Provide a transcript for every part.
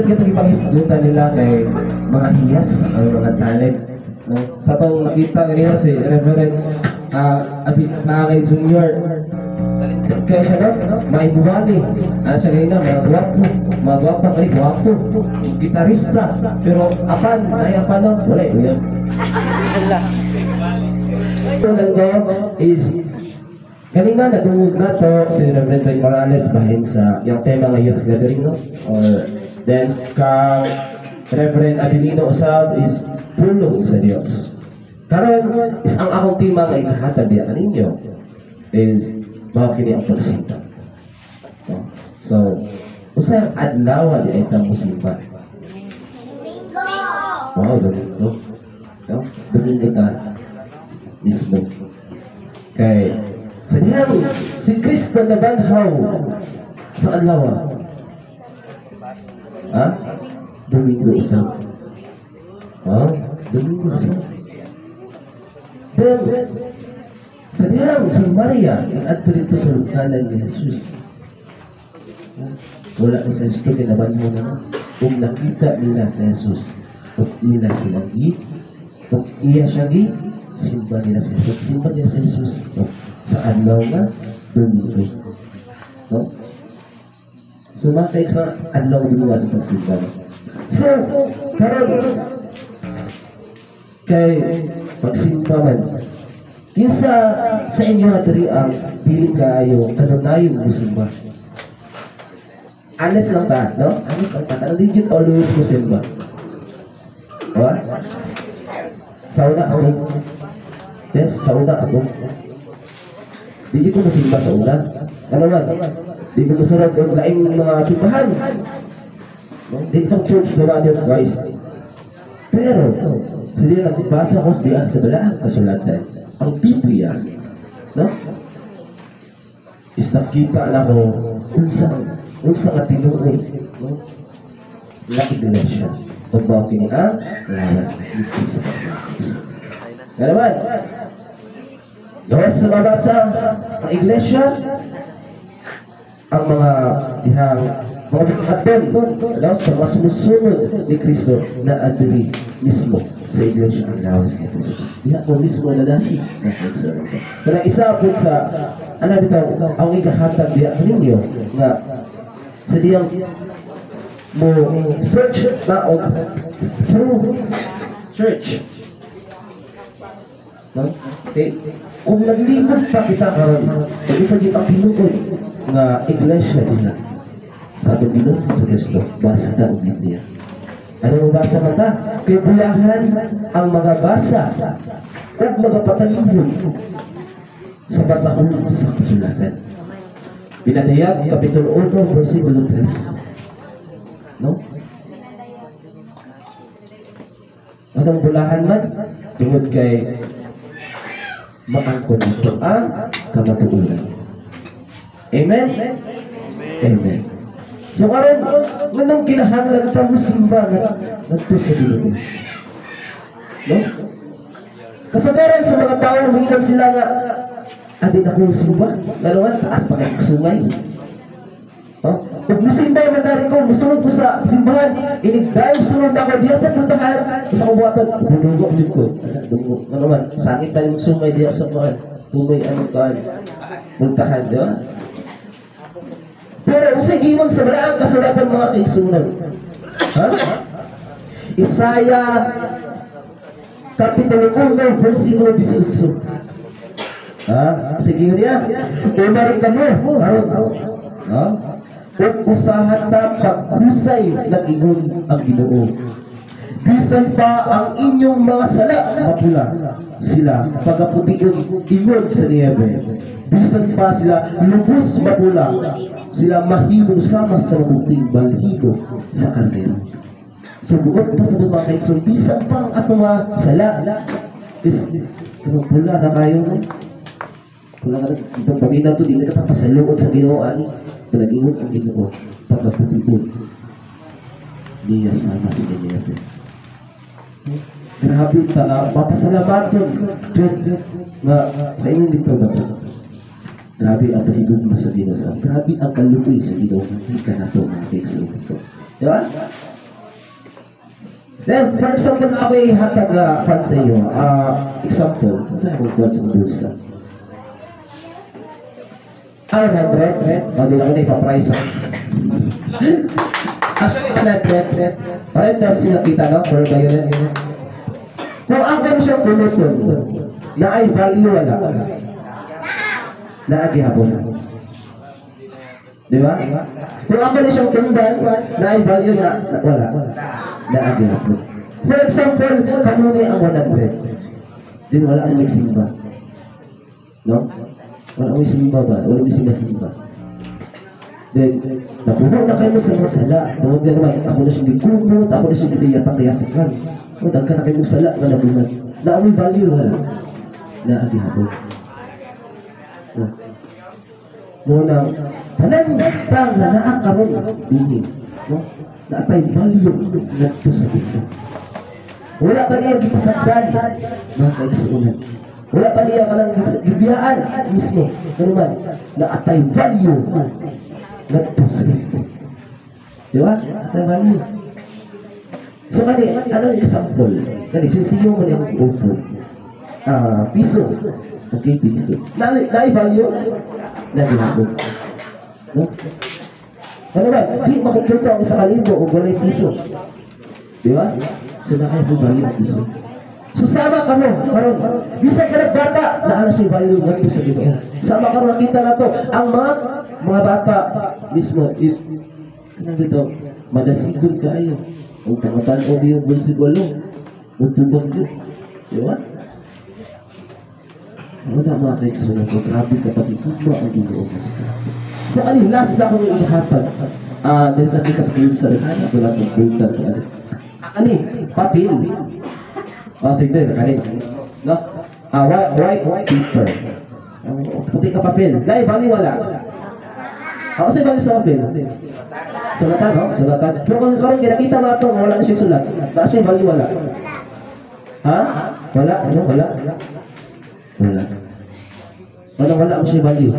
dito kita ipahisgutan nila kay mga hiyas o mga talent. No? Sa itong nakita kanina si Reverend Nangay Junior. Kaya siya no? Maibuwali. Siya kanina, mga gwapo, gwapo. Gitarista. Pero apan, ay apan no? Wala yun. Ito nag-go is kanina natungod na to si Reverend Toy Morales bahin sa yung tema ng youth gathering no? Or then kang Reverend Abilino usab is pulong sa Dios. Karon is ang akong tema nga ikahatag diya kaninyo is mao kini ang pagsimba. No? So usa adlaw di ay tamo simba. Wow, Domingo. No? Domingo ta mismo. Kay sa diyang si Kristo na banhaw sa adlaw. Ha? Domingo isa. Ha? Domingo isa. Then, sa diyang si Maria, at dito sa lukhanan ni Jesus. Wala na sa Jesus, kinabanhaw na. Kung nakita nila sa Jesus, kung ila silang kung iya siya simba nila sa Jesus. Simba nila sa Jesus. Sa adlaw na Domingo. No? So, makita sa adlaw binuwan ng pagsimba. So, karon kay pagsimba man, kinsa sa inyo diri ang dili kaayo kanunayong musimba. Honest lang ta, no? Honest lang ta. Ano did you always musimba? What? Sa una ako. Yes, sa una ako. Di ko musimba sa una. Ano man? Di ko musunod ang laing mga simbahan. Di ko church the body of Christ. Pero, sila nagbasa ko diyan sa balaang kasulatan. Ang Biblia, no? Is nakita na ko unsa nga tinuod, no? La iglesia. Pagbawa kini ang lawas na ibig sa pagbawas. Ganaman? Lawas sa mabasa ang iglesia, ang mga dihang mga katon, no? Sa mas musunod ni Kristo na adiri mismo sa iglesia ang lawas ni Kristo. Diha ko mismo nadasi na Kristo. Kaya isa po sa ano bitaw ang ikahatag diya ninyo nga sa diyang mo search na og through church. No? Okay. Kung naglibot pa kita karon, kung isa gyud ang tinuod nga iglesia dinha sa Panginoon sa Kristo, basa ta og Biblia. Ano mo basa man ta? Kay bulahan ang mga basa o mga patalibon sa basahon sa kasulatan. Pinadayag, Kapitulo 1, versikulo 3. No? Anong bulahan man? Tungod kay maangkon ito ang kamatuguran. Amen? Amen. So karon nganong kinahanglan ta mo simba ngadto sa Ginoo. No? Kasagaran sa mga tao mingon sila nga adi na ko simba, lalo taas pa kay sungay. Pag musimba man dari ko, musunod ko sa simbahan, inigday sunod ako diya sa puntahan, sa kubuatan, bulugok jud ko. Ano man, sangit pa yung sungay diya sa kuan. Bumoy ano kan. Puntahan diya. Pero usay giwang sa balaang kasulatan mga kaigsunan. Ha? Isaya Kapitulo 1, versikulo 18. Ha? Sige niya. Umari ka mo. Ha? Kung usahan na paghusay ng ingon ang Ginoo. Bisan pa ang inyong mga sala mapula sila pagaputigon ingon sa niebe. Bisan pa sila lubos mapula sila mahimong sama sa mabuting balhigo sa karnero. So buot pa sa mga kaigsoon, bisan pa ang ato mga sala is pula na kayo no? Pula ka na pagpaginaw to, di na ka pasalukot sa Ginoo ani. Pag-ingon ang Ginoo pagpagputigon niya sama sa niebe. Grabe ta, mapasalamaton na kainin dito ba ito? Grabe ang pahigog mo sa Ginoo. Grabe ang kalupoy sa Ginoo. Hindi ka na ito mga kaigsoon dito. Diba? Then, for example, ako'y hatag fan sa iyo. Example, saan akong buwan sa bulsa? 100? O, di lang ko na ipaprice. Actually, 100. Alright, kasi nakita, no? For kayo na yun. Kung ako na siyang punutun, na ay value wala. Na agihapon. Di ba? Kung ako na siyang tundan, na ay value na wala. Na agihapon. For example, kamuni ang 100. Din wala ang nagsimba. No? Wala ang simba ba? Wala ang simba-simba. Then, napuno na kayo sa mga sala. Tungod nga naman, ako na siyang gigumot, ako na siyang giyatak-yatakan. O, dagka na kayo mong sala na nabunan. Na amoy value, wala. Na agihapon. Muna, panandang na naakaroon dini. No? Na atay value na ito sa gusto. Wala pa niya gipasagdan, mga kaigsuunan. Wala pa niya ka ng gibiyaan mismo. Ano man, na atay value na ito sa gusto. Di ba? Atay value. So, anong example? Sinsiyo mo niyang auto. Piso. Okay, piso. Na-value? Na-value. No? Ano ba? Di makumpleto ang 1,000 o 1 piso. Di ba? So, na-value ang piso. So, sama ka mo. Karon, bisa ka nagbata, naala siya value ng piso dito. Sama ka rin nakita na to. Ang mga bata mismo is, kanang dito, madasigod ka ayo. Ang tangatan o yung bulsigolo. Utubog yun. Di ba? Wala mga kaigsunan ko. Grabe kapatid. Kukma ang ginoo. So, last na akong ihatag. Dahil sa kita sa pulsar. Wala akong pulsar. Papel. Sige, kanin. No? White paper. Puti ka papel. Dahil, bali wala. Ako sa'yo bali sa papel. Sulatan, no? Sulatan. Pero kung karoon, kinakita mo ito, wala na siya sulat. Baka siya bali wala. Ha? Wala? Ano? Wala? Wala. Wala ang siya bali.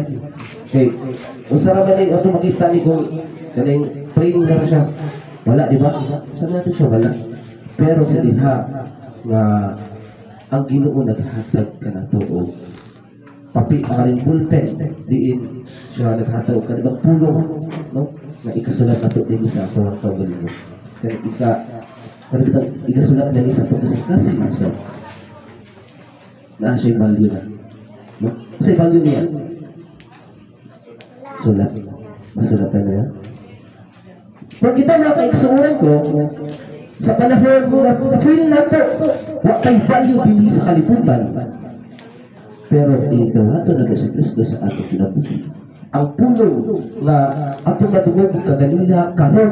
Okay. Kung sarap ba ito makita ni kung galing praying na siya. Wala, di ba? Saan natin siya? Wala. Pero sa diha nga ang Ginoo naghatag ka na to o papi ang rin bullpen diin siya naghatag ka na pulong, no? Na ikasulat na to din sa ato ang tawag mo. Kaya ikasulat na sa to kasi siya. Na siya value na. No? Kasi value niya. Sulat. Masulatan na yan. Pag kita mga kaigsuunan ko, sa panahon mo na feel na to, wakay value bili sa kalibutan. Pero ikaw ato na si Kristo sa ato kinabuhi. Ang pulong na ato natungod kaganila karon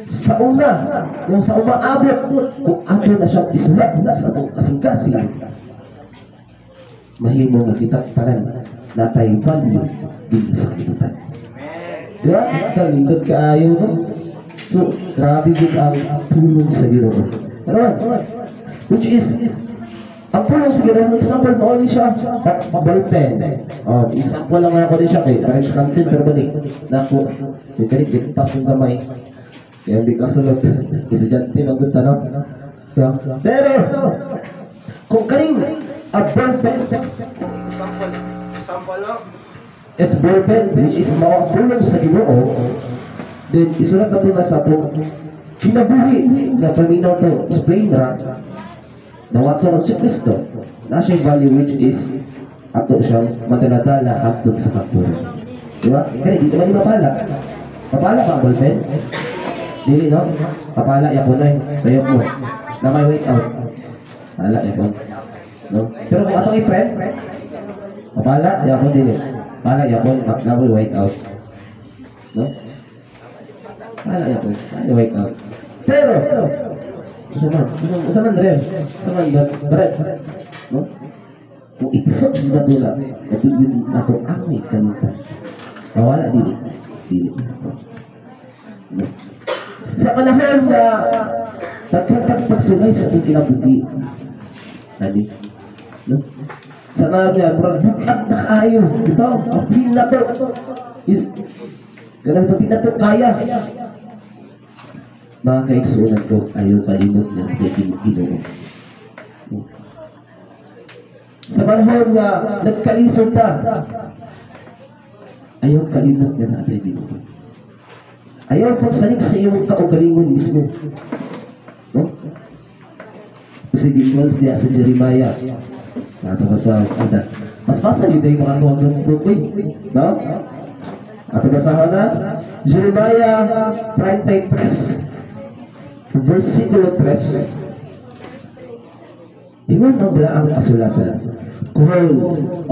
sa una, yung sa umaabot, kung ato na siyang isulat na sa atong kasing-kasing, mahimo nga kita tanan na tayo value bili sa kalibutan. Diba? Kalindot kaayo no? So, grabe din ang tulong sa Ginoo. Ano? Which is, ang tulong sa Ginoo, example, mauli siya, ballpen. Example lang ako din siya, kay Wisconsin, pero balik, naku, yung kalit, ipas yung gamay. Kaya hindi kasulot, estudyante ng good tanong. Pero, kung kaling, a ballpen, example lang, is ballpen, which is makatulong sa Ginoo, then isulat na ito na sa itong kinabuhi na paminaw ito, explain na nawato ng si Kristo na siyang value which is ato siyang madaladala ato sa kapura. Diba? Kaya dito man yung mapala. Mapala ba ang ballpen? Dili, no? Mapala, yapon na yun. Sayop mo. Na may wait out. Mapala, yapon. No? Pero kung atong i-print, mapala, yapon dili. Mapala, yapon, na may wait out. No? Mapala, yapon. Na may wait out. Pero, usaman rin. Usaman rin. No? Kung ipisot na tula, natulog na ito aming kanita. Mawala dili. Dili. No? Sa panahon na pagsunay sa itong sinabuti. Nadi. No? Sa nga niya, bukat na kayo. Ito, ang pin na ito. Ganun ito, pin na ito kaya. Mga kaigsunan ko, ayaw kalimot na pwedeng Ginoo. Sa panahon nga nagkalisod ta, ayaw kalimot nga natin Ginoo. Ayaw pagsalig sa iyong kaugalingon mismo. No? Kasi ginwas niya sa Jeremiah. Ato ka sa ada. Mas pasal ito yung mga tuwag ng bukoy. No? Ato ka sa ada. Jeremiah 33. Versikulo 3. Ingon ang balaang kasulatan. Call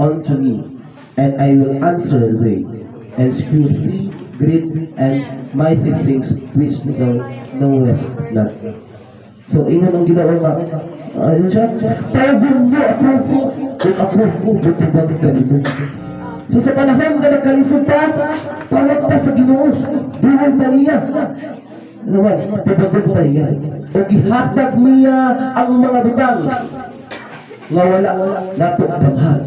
unto me, and I will answer thee, and speak thee great and mighty things which thou knowest not. So, ingon ang Ginoo nga, ayun siya, tawagon mo ako, kung ako, butubag ka nito. So, sa panahon nga nagkalisod pa, tawag ta sa Ginoo, duwag ta niya. Ano ba? Tubagod ta niya. O gihatag niya ang mga butang, nga wala nato tamhan.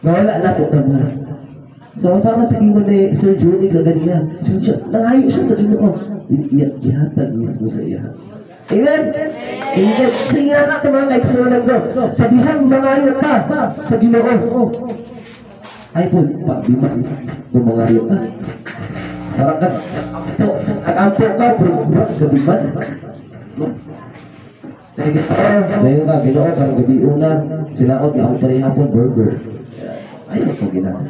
Nga wala nato tamhan. So, kasama sa Ginoo ni Sir Julie kaganina, nangayo siya sa Ginoo. Gihatag mismo sa iya. Amen? Amen. Sige na natin mga kaigsunan ko. Sa dihang mangayo ka sa Ginoo. Ay po, pag-lima, mangayo ka. Parang nag-ampo ka, bro, gabiman. Dahil ka, Ginoo, parang gabi una, sinaot na ako pa rin hapon, burger. Ayaw ko ginagawa.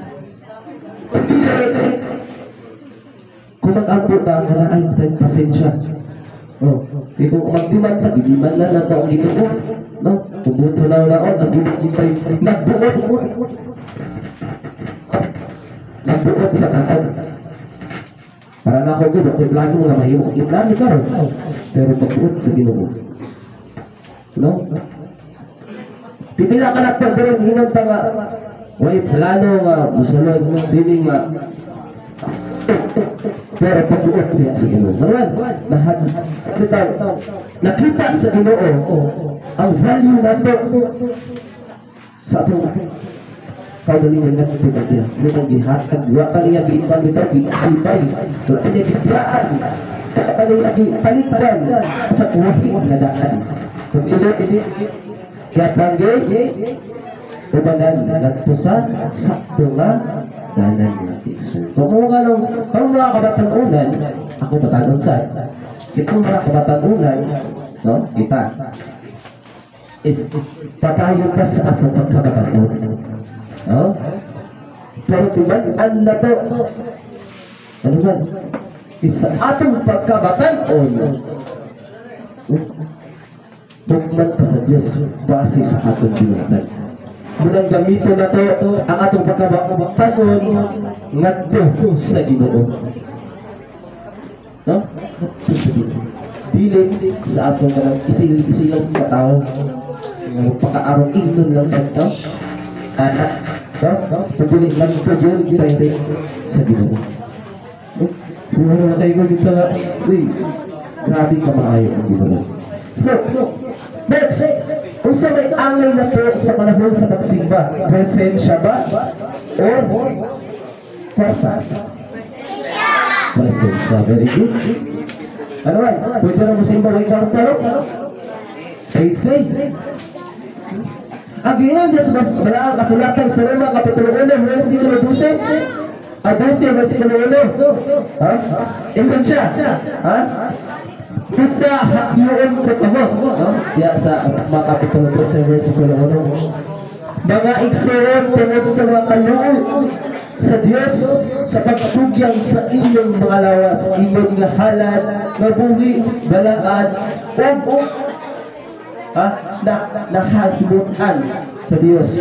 Kung mag-ampo ka, ay tayong pasensya. Kung magdiman ka, gidiman na lang ang Ginoo. Kung buot sa naon, ang ginagintay, nagbuot sa kakad. Para na ako doon, okay, plano mo na mahimok. Iplano ka rin. Pero pagbuot sa Ginoo. No? Pipila ka na pagbuot, hinag sa nga, way plano nga, musulod, dining nga, pero pagbuot niya sa Ginoo. Naman, nakita sa Ginoo ang value nato sa atong kaugalingon nato niya. Nitong gihatag, wa pa niya gipan nito, gisipay, wa pa niya giplaan, wa pa niya gipalitan sa kuwahi nga daan. Kung ini kaya tanggay, ubanan nato sa sakto nga dalan natin. So, kung mga kabatanunan, ako batanon sa itong mga kabatanunan, no, kita is patayon pa sa atong pagkabatanon. No? Pero timan na to, ano man, sa atong pagkabatanon, bukman pa sa Diyos base sa atong binatan. Munang gamito na to ang atong pagkabatanon ngadto sa Ginoo. No? Ngadto sa Ginoo. Dili sa atong isilang katao. Pagkaarong ignon lang ito. Anak. No? Pagdili lang ito yun tayo sa Ginoo. Kung na tayo dito nga, grabe ka maayo ang Ginoo. So, next, kung sa may angay na po sa panahon sa pagsimba, presensya ba? Or kwarta? Presensya. Very good. Ano ba? Pwede na mo simba may kwarta, no? Faith. Ang ginoon Diyos ang kasulatan sa Roma, Kapitulo 1, versikulo 12. 12, versikulo 1. Ha? Ilan siya? Ha? Bisa hakyuon ko kamo. Diya sa mga Kapitulo 12, versikulo 1. Mga igsuon tungod sa mga kaluoy sa Diyos sa pagtugyang sa inyong mga lawas, inyong nga halad, mabuhi, balaan, o nahahimutan sa Diyos.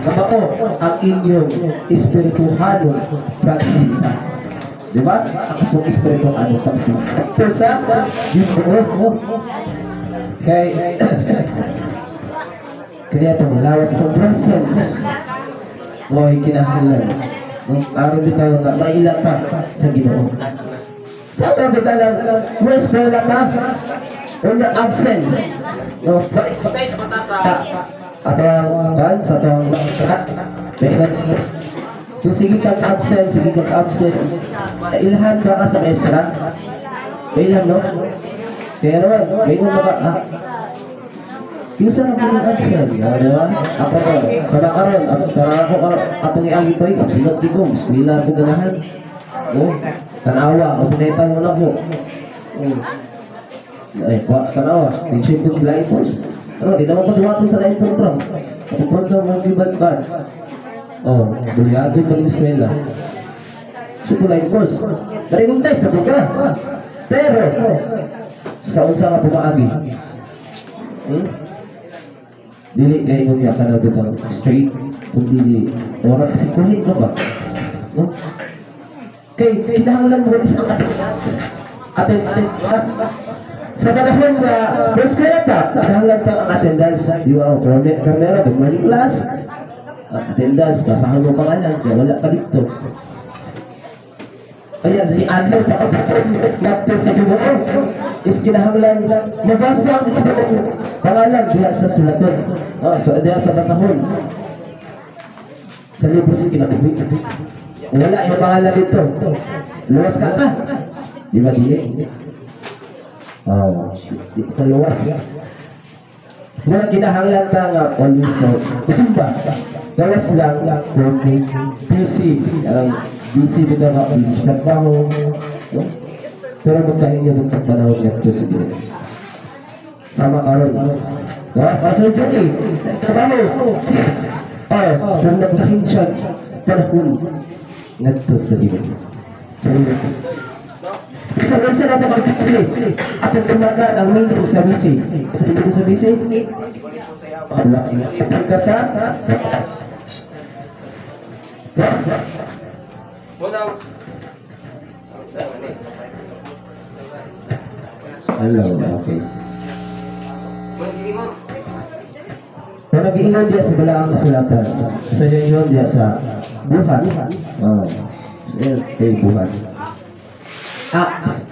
Kamao ang inyong espirituhanong praksisa. Diba? Ako pong espirituhanong praksisa. Ito sa Ginoo. Kaya itong lawas ng presence mo'y kinahanglan. Araw dito na maila pa sa Ginoo. Sa mga lang, first wala pa, una absent. No, patay sa mata sa atong kan sa atong Kung sige kang absent, ilhan ba ka sa maestra? May ilhan, no? Kaya naman, may nung kinsa na po yung absent, di ba? Ako ko, sana karon, para ako kapag iagi ko, absinot di ko, bismillah ko ganahan. Tanawa, o sineta mo na po. Ay, tanawa, pinsin ko sila ipos. Ano, di naman paduwatan sa lain program. At program mo gibat-bat. Bulyado pa ng eskwela. So, ko lain course. Naringong tayo, sabi ka. Pero, sa unsa nga pumaagi. Dili kayo nung yaka na bitang straight. Kung dili, oras kasi kulit ka ba? Kay, kinahanglan mo isang attendance. Sa panahon na eskwela ka, kinahanglan ka ang attendance. Di ba, kamera, good morning class. Attendance, kasahan mo pangalan, kaya wala ka dito. Kaya si Adler sa pagkakot sa Ginoo is kinahanglan mabasa ang pangalan diya sa sulaton. So diya sa basahon. Sa libro si kinakubit. Wala yung pangalan dito. Luwas ka. Di ba dili? Dito ka luwas. Wala kinahanglan ka nga always no. Kasi ba? Gawas lang busy. Busy dito nga, busy sa trabaho. Pero magkahin niya ng panahon niya ito sige. Sama ka rin. Pasal dyan eh. Trabaho. Kung nagkahin siya panahon nga ito sa sige. Isa natin mag-kitsi. At ang tumaga ang meaning sa busy. Kasi dito sa busy? Wala. Ipag ka sa? Hello, okay. Kung nag-iingon diya sa balaang kasulatan, kasi yun diya sa buhat. Okay, buhat. Acts.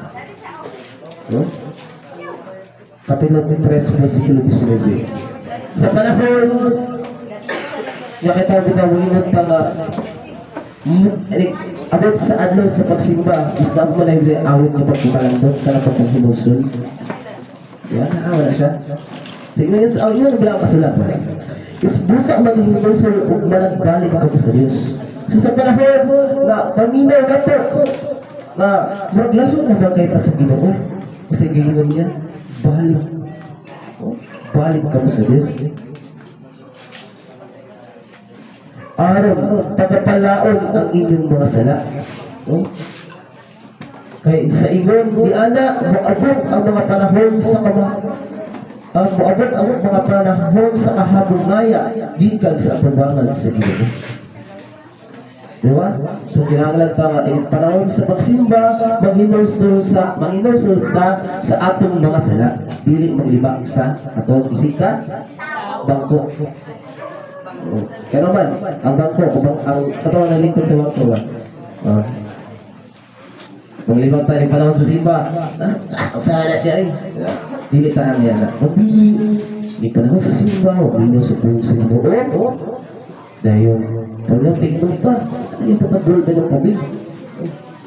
Kapilot ni 3, versikulo 19. Sa panahon, nakita binawinod pa nga abot sa adlaw sa pagsimba, islam mo na yung awit na pagkumalandot ka na pagpaghinusun. Yan, naawa na siya. Sige na yun sa awit, yun ang bilang kasulatan. Is busa maghihinusun o managbalik ka po sa Diyos. So sa panahon na paminaw na to, na maglayo na ba kayo pa sa Ginoo? Kasi ginoon niya, balik ka po sa Diyos. Araw, pagkapalaon ang inyong mga sala. Kaya sa inyo, di ana, muabot ang mga panahon sa muabot ang mga panahon sa kahabumaya, gikan sa pagbangan sa Ginoo. Diba? So, kinahanglan pa nga, panahon sa pagsimba, manginusol ka sa atong mga sala. Dili maglibak sa atong isika, bangko. Kaya naman, ang bangko, ang katawan ng lingkod sa bangko ba? Kung libang tayo ng panahon sa simba, usaha na siya eh. Dili tahan yan na. Hindi panahon sa simba, hindi sa puso ng buo. Dahil, walang tingnan pa. Ano yung patagol ba ng kami?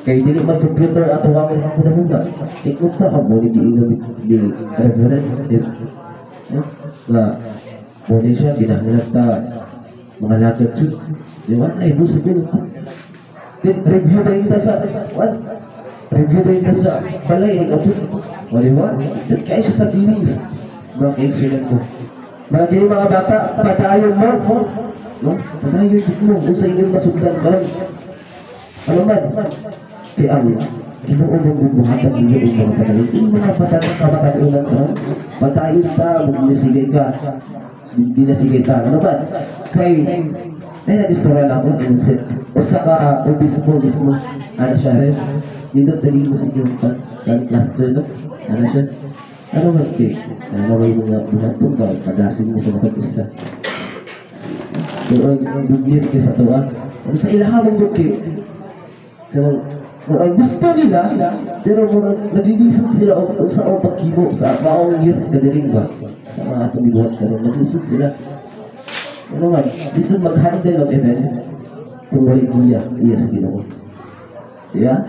Kaya dili man computer at huwag ang kunahunga. Tingnan pa, ang muli di reverend. Muli siya, binahilap ta mga lagat yun. Di ba? Ay, busa ko. Review na yung sa review na yung sa balay ng kapit. O di ba? Kaya siya sa kinis. Mga excellent ko. Mga bata, patayon mo. Patayon mo. Kung sa inyong masugdan ka lang. Ano man? Kaya ang Ginoo mong bubuhatan ninyo ang mga patayon. Yung mga patayon sa patayonan ka. Patayon pa, magnasigay ka. Dinasigay ka. Ano ba? Kay, ay nag-istorya na ako, inunsit. O sa obispo mismo, ano siya rin? Dito tagin mo sa inyong cluster, no? Ano siya? Ano ba, kay? Ano ba yung mga buhatong ba? Padasin mo sa mga isa. Pero ang good news kayo sa tuwa. Ano sa ilahamang mo, kay? Ang gusto nila, pero nag-iisip sila sa pagkimo, sa maong youth gathering ba? Sa mga atong ibuhat ka rin, nag-iisip sila. Ano man, gusto mag-handle ng event. kung walay giya iya sa Ginoo. Yeah?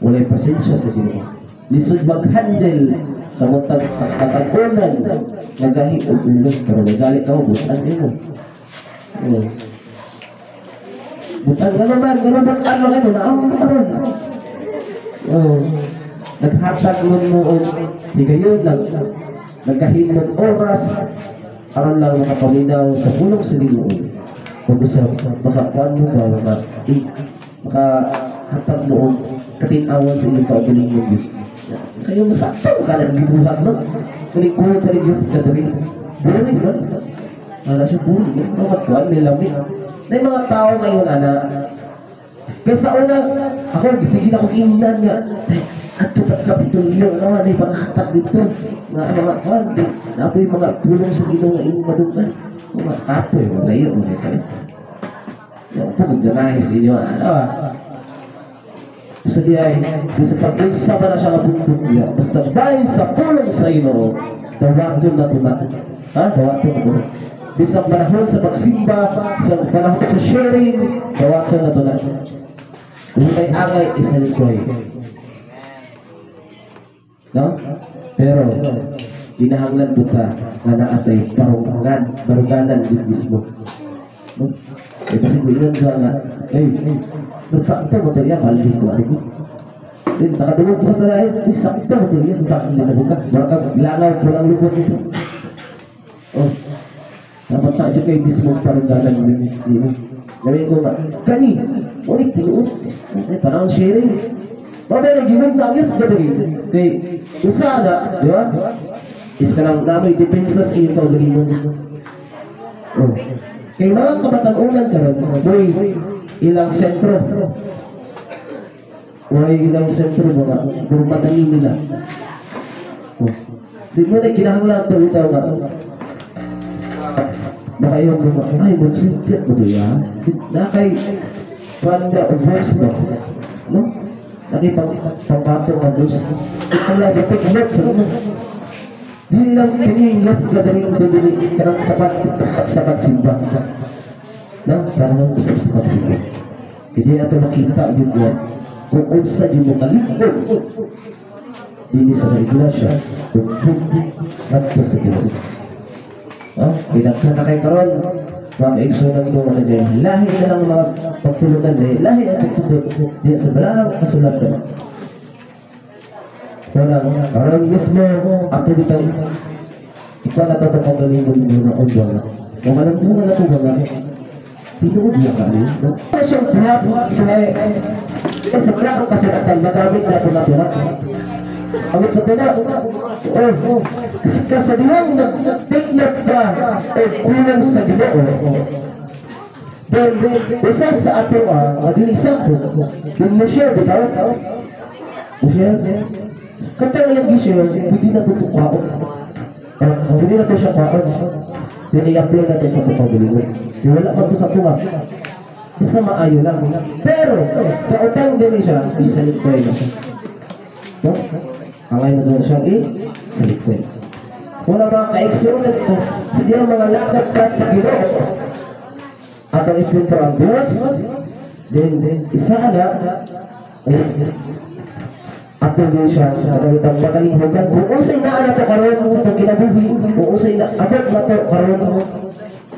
Walay pasensya sa Ginoo. Lisod mag-handle sa matag pagkatagunan nagahi o ulo pero nagalit ka mo butan mo. Butan ka naman butan mo kayo na ang karon. Naghatag mo di kayo nagkahinod oras aron lang makapaminaw sa pulong sa Ginoo. Pag-usap makakuan mo ba makahatag mo katinawan sa inyong kaugaling mo. Kayo masakto ka na gibuhat no? Kulit-kulit ka rin yung gagawin. Buhay ba? Wala siya buhay. Mga kuwan, nilamig. Na yung mga tao ngayon, kaya sa una, ako, sige na akong inan nga. At kapitulyo, na yung mga hatak dito. Mga kuwan, na po yung mga tulong sa Ginoo nga inyong madugan. Mga kapoy, mga layo, mga kalit. Yung po, magdanahin sa inyo, sa diay, sa pag-unsa ba na siya kabundok niya, basta bahin sa pulong sa Ginoo, dawaton na tunat. Dawaton na tunat. Bisang panahon sa pagsimba, sa panahon sa sharing, dawaton na tunat. Kung kay angay, isalikoy. No? Pero, kinahanglan po ta na naatay barunganan din mismo. No? Kasi kung ilan ba nga, nagsakto mo ito yan, malin ko atin ko. Then, nakadulog ko sa lahat, sakto mo ito yan, bakit hindi nabuka? Baka langaw ko lang lubot ito. Dapat sa adyo kayo mismo parungganan nyo. Gawin ko nga, kani, ulit, tinuot. Panahon sharing. Mabaya, gawin na agad, gawin. Kay, usa na, di ba? Is ka lang namin, depensa sa inyong kaugaling mo. Kaya mga kabataan-ulan ka rin, boy, ilang sentro. Ilang sentro mga, puro madali nila. Di mo na kinahanglan ito, ito nga. Baka yung mga, ay, magsikit mo ito yan. Nakay, panda o voice box. No? Nakipagpapato nga voice. Ito lang, ito ulit sa ano. Di lang kinilat ka daling bibili ka ng sapat simba. No? Parang gusto sa pagsimba. Hindi na ito nakita yun yan. Kung unsa yun mo kalipod, hindi sa iglesia, kung hindi nato sa Ginoo. Pinagka na kay karon, mga kaigsunan ko na dyan, lahi na lang mga pagtulunan dyan, lahi at pagsabot, diya sa balahang kasulatan. Karon mismo, ako dito, ikaw na ito pagaling mo na umbang na. Kung alam mo na ito ba dito mo diya ka rin. Ano siyang kuhat, sa balahang kasulatan, magamit na ito na ito na. Amit sa tuna. Kasi kasabihan nag-take note ka o kulang sa Ginoo. Then, isa sa ato madilisang ko. Then, ma-share, di ka? Ma-share? Kapag yung gi-share, pwede na ito tukwaon. Pwede na ito siya kwaon. Then, i-apply na ito sa pagpagalingon. Wala pa ito sa tunga. Basta maayo lang. Pero, kautang din siya, isa-litry na siya. No? Angay na doon siya sa likod. Una mga kaigsunan ko, sa diyan mga lakad ka sa Ginoo. At ang isinto ang Diyos, then isa na, is ato din siya, ang makalinghugan. Kung usay na na ito karoon sa itong kinabuhi, kung usay na abot na ito karoon,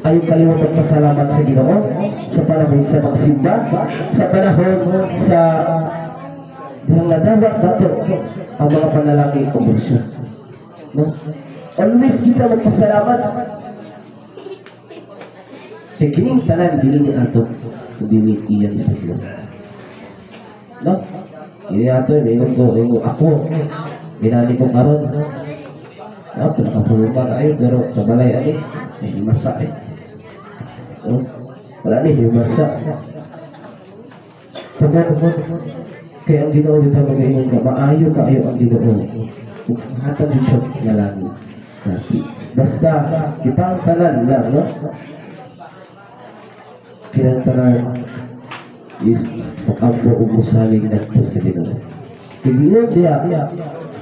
ayaw kalimutan pasalamat sa Ginoo, sa panahon sa magsimba, sa panahon sa yung nadawat na ito, ang mga panalangin o bursyo. No? Always kita magpasalamat. Kaya kining tanan, dili ni ato, dili iyan sa Ginoo. No? Ini ato, yung ako, ginani ko karon. No? Pinakapulungan na ayun, pero sa balay ani, may himasa eh. No? Wala ni himasa. Kaya ang Ginoo dito magayon ka, maayo kayo ang Ginoo. Hatag din siya na langit. Basta, kitang tanan lang, no? Kitang tanan is makampo umusaling na ito sa Ginoo. Ginoo diya,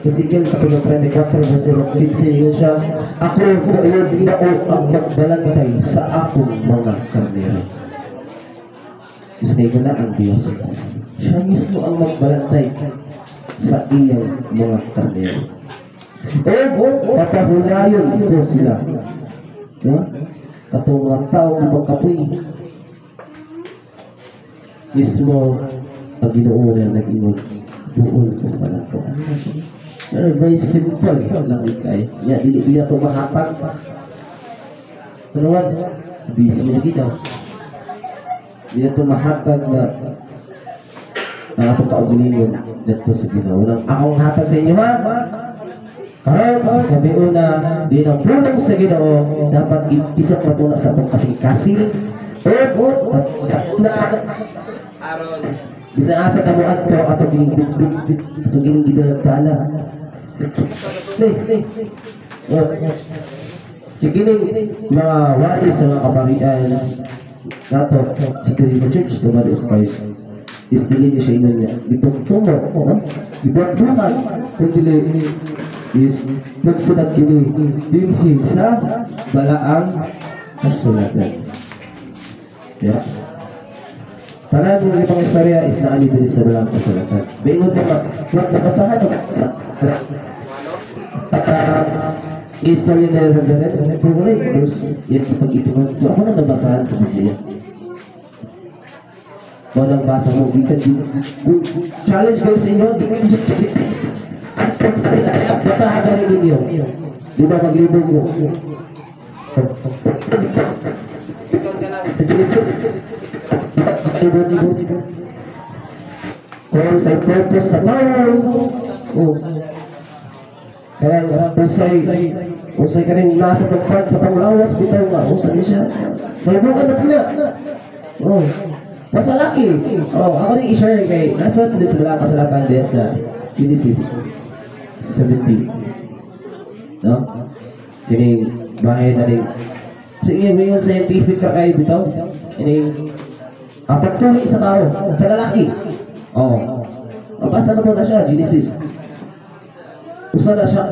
Ezekiel 34, verse 15 yun siya, ako kayo Ginoo ang magbalantay sa akong mga karnero. Gusto na ang Diyos. Siya mismo ang magbalantay sa iyang mga karnero. O papahulayon ko sila. Diba? Katong mga tao na magkapoy. Mismo ang Ginoo na nag-ingon. Buol kung pala ko. Very simple lang ikay. Dili ito mahatag. Tunawan, busy na kita. Dili ito mahatag na ang atong kaugalingon dito sa Ginoo. Akong hatag sa inyo ha. Karon gabi una, di ng pulong sa Ginoo dapat isip matuna sa atong kasing-kasing. Bisa asa kamu ato atau gini gidala. Kini mga wali sa mga kabarian nato si Teresa Church the Body of Christ is dili siya niya ditungtungo ibuhat kung dili is nagsulat kini dinhi sa balaang kasulatan. Ya. Para yung ibang istorya is naali din sa balaang kasulatan. Bingon ka magbabasahan istorya na Reverend Pumulay verse yan ipag-itungan. Ako na nabasahan sa Biblia. Walang basa mo, challenge kayo sa inyo, basahan ka rin ninyo. Di ba maglibog mo? Sa Genesis, kung sa purpose sa tao, kaya usay ka rin nasa pagpad sa panglawas, bitaw nga, usay siya. May buka na pula. Basta laki. Ako rin i-share kay, nasa din sa bala kasalatan din sa Genesis 17. No? Kini bahay na rin. So, may yung scientific ka kayo bitaw. Kini pagtuloy sa tao, sa lalaki. Basta na po na siya, Genesis. Usa na siya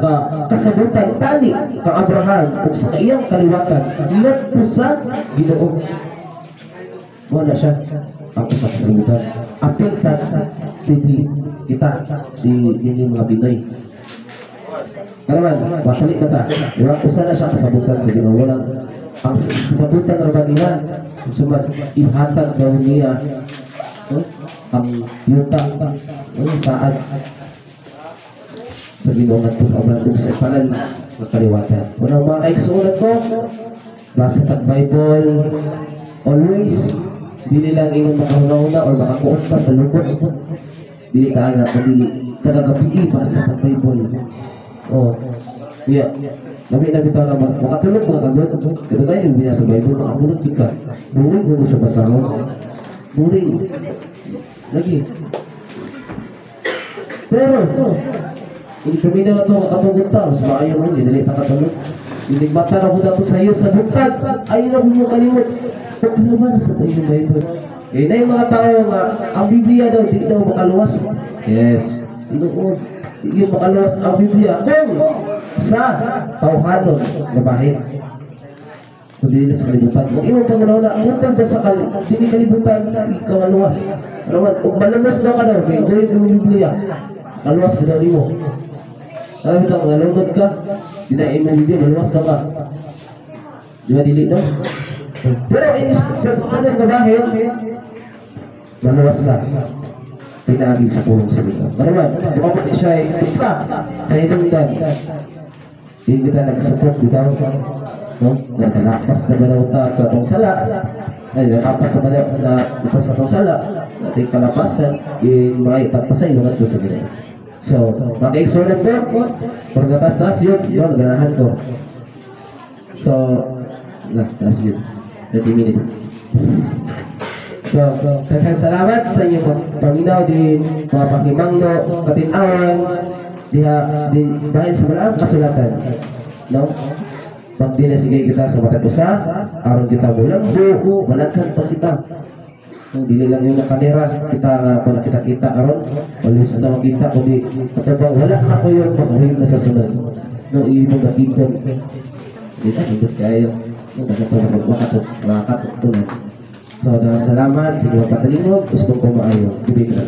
kasabutan, tali, kang Abraham, kung sa iyang kaliwatan, ilan po sa Ginoo. Wala siya, ako sa kasabutan. Apiltan, hindi kita, di mga Pinoy. Kanaman, pasalik na ta. Diba? Usa na siya kasabutan sa Ginoo. Walang, ang kasabutan na ba nila, sumat, ihatag daw niya, ang yuta, saad, sa Ginoo nga itong ablandong sa panan ng kaliwatan. Unang mga kaigsuulat ko, basa tag Bible, always, dili lang inyong makauna or makakuot pa sa lupot. Dili ka nga, dili kagagabi basa tag Bible. Nabi na bitaw na makatulog mga kagod. Kaya tayo yung binasa sa Bible, makabulog ka. Buring mo siya basahon. Buring. Lagi. Pero, hindi kami na ito katulog tao. Mas maayaw mo, hindi na katulog. Hindi bata na po dapat sa iyo sa bukad. Ayaw na po mo kalimot. Huwag naman sa tayo yung Bible. Eh, na yung mga tao nga, ang Biblia daw, hindi daw makaluwas. Yes. Sinuod. Hindi makaluwas ang Biblia. Kung sa tauhanon na bahin. Kung dili sa kalibutan. Kung iyong pangalaw na, kung ba sa kalibutan, ikaw maluwas. Kung malamas daw ka daw, kaya gawin yung Biblia. Maluwas ka daw mo. Alam ito, ngalungod ka, dinain mo Biblia, maluwas ka ba? Di ba dili daw? Pero sa tauhanon na bahin, maluwas ka. Pinaagi sa pulong sa Ginoo. Maraman, bukapot siya ay isa sa hinungdan. Hindi kita nag-support bitaw, no? Nakalapas na galaw ta sa atong sala. Ay, nakapas na galaw na ito sa atong sala. Ating kalapasan, yung mga itagpasay, lungat ko sa Ginoo. So, maka-exonet po, pagkatas-taas yun, ganahan ko. So, taas yun. 30 minutes. So, daghang salamat sa inyong paminaw din, mga pakimangno, katinawan, dahil sa malaang kasulatan. No? Pag dinasigay kita sa matatusa, aron kita bulambo, malagkan pa kita. Kung dili lang yung nakanira, kita nga kung nakita-kita aron, always na makita, kundi katabang wala na ko yun, pag-uwing na sa sunod. No, ibang napipon. Hindi na, hindot kayo. No, nakita na makakatok to na. So, salamat sa inyong patalingog. Gusto kong kumaayo. Bibig na.